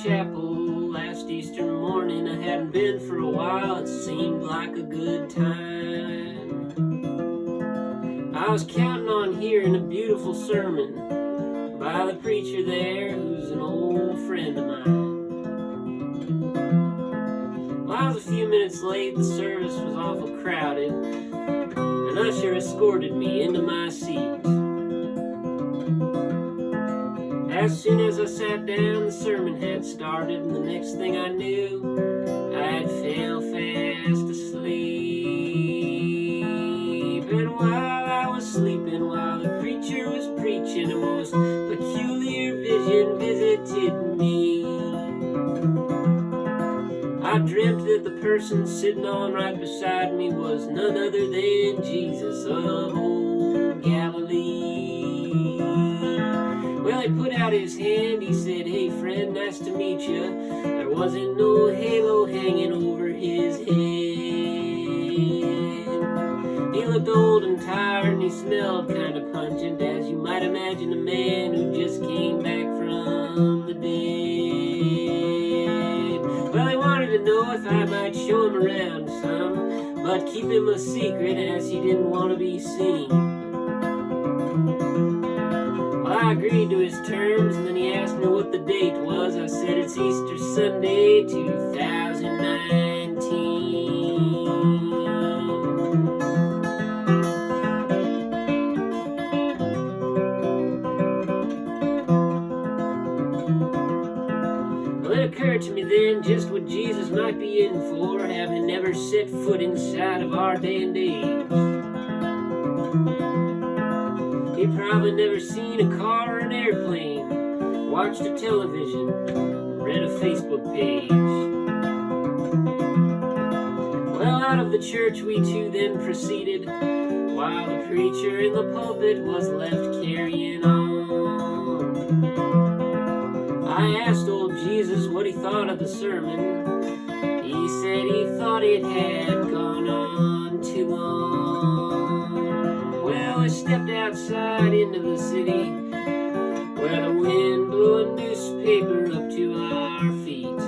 chapel last Easter morning. I hadn't been for a while, it seemed like a good time. I was counting on hearing a beautiful sermon by the preacher there, who's an old friend of mine. Well, I was a few minutes late, the service was awful crowded. An usher escorted me into my seat. As soon as I sat down, the sermon had started, and the next thing I knew, I'd fell fast asleep. And while I was sleeping, while the preacher was preaching, a most peculiar vision visited me. I dreamt that the person sitting on right beside me was none other than Jesus of old Galilee. Well, he put out his hand, he said, "Hey friend, nice to meet you." There wasn't no halo hanging over his head. He looked old and tired, and he smelled kind of pungent, as you might imagine a man who just came back from the dead. Well, he wanted to know if I might show him around some, but keep him a secret, as he didn't want to be seen. I agreed to his terms, and then he asked me what the date was. I said it's Easter Sunday 2019. Well, it occurred to me then just what Jesus might be in for, having never set foot inside of our day and age. He probably never seen a car or an airplane, watched a television, read a Facebook page. Well, out of the church we two then proceeded, while the preacher in the pulpit was left carrying on. I asked old Jesus what he thought of the sermon. He said he thought it had gone on too long. Well, I stepped outside into the city, where the wind blew a newspaper up to our feet.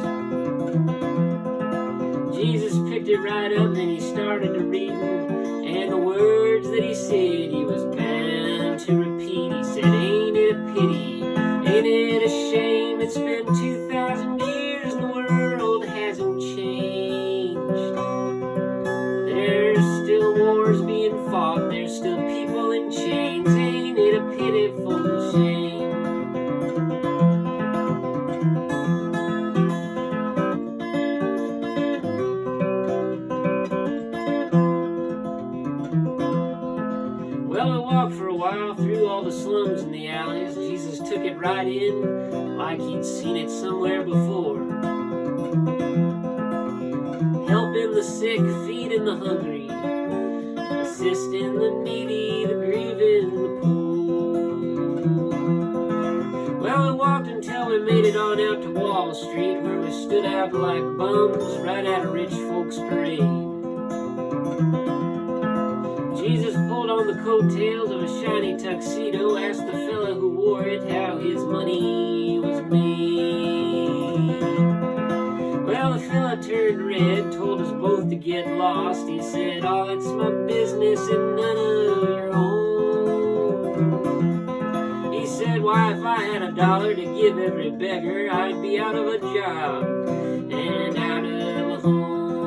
Jesus picked it right up and he started to reading, and the words that he said he was bound to repeat. He said, "Ain't it a pity, ain't it a shame, it's been 2,000 years and the world hasn't changed. There's still wars being fought, there's still people in chains, ain't it a pitiful shame?" Well, we walked for a while through all the slums and the alleys. Jesus took it right in like he'd seen it somewhere before. Helping the sick, feeding the hungry, assisting the needy, the grieving, the poor. Well, we walked until we made it on out to Wall Street, where we stood out like bums right at a rich folks' parade. Jesus pulled on the coattails of a shiny tuxedo, asked the fella who wore it how his money was made. Well, the fella turned red, told us both to get lost. He said, "Oh, it's my business and none of your own." He said, "Why, if I had $1 to give every beggar, I'd be out of a job and out of a home."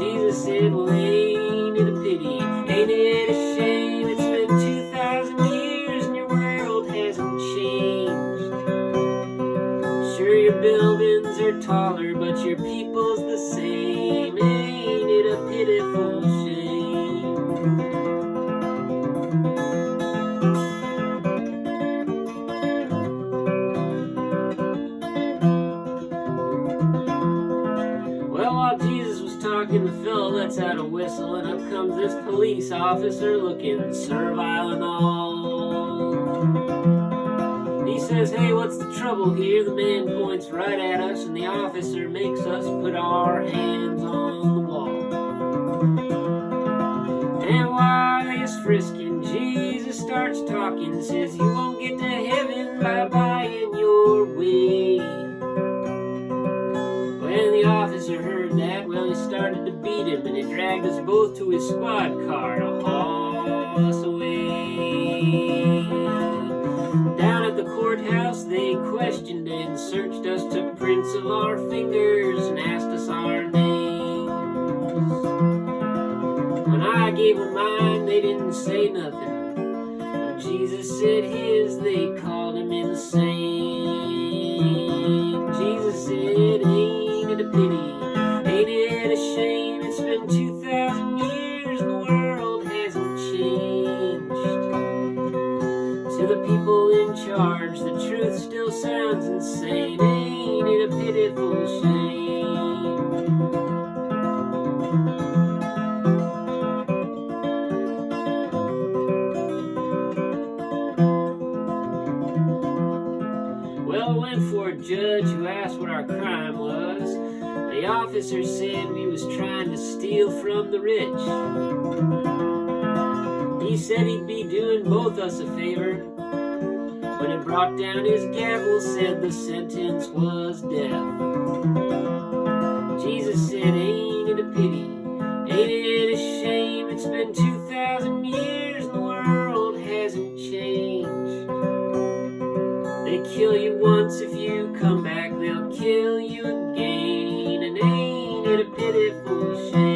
Jesus said, "Well, ain't it a pity, ain't it a shame, it's been 2,000 years and your world hasn't changed. Sure, your buildings are taller, but your people's the same, ain't it a pitiful shame?" Well, while Jesus was talking, the fella lets out a whistle, and up comes this police officer looking servile and all. He says, "Hey, what's the trouble here?" The man points right at us, and the officer makes us put our hands on the wall. And while he's frisking, Jesus starts talking, says, "You won't get to heaven by buying your way." dragged us both to his squad car to haul us away. Down at the courthouse they questioned and searched us, took prints of our fingers and asked us our names. When I gave them mine they didn't say nothing. When Jesus said his they called him insane. Jesus said, ain't it a pity, ain't it a shame, it's been 2,000 years and the world hasn't changed. To the people in charge the truth still sounds insane, ain't it a pitiful shame. Well, I went for a judge who asked what our crime was. The officer said we was trying to steal from the rich. He said he'd be doing both us a favor. When he brought down his gavel, said the sentence was death. Jesus said, ain't it a pity, ain't it a shame, it's been 2,000 years and the world hasn't changed. They kill you once, if you come back they'll kill you again, and ain't it a pitiful shame.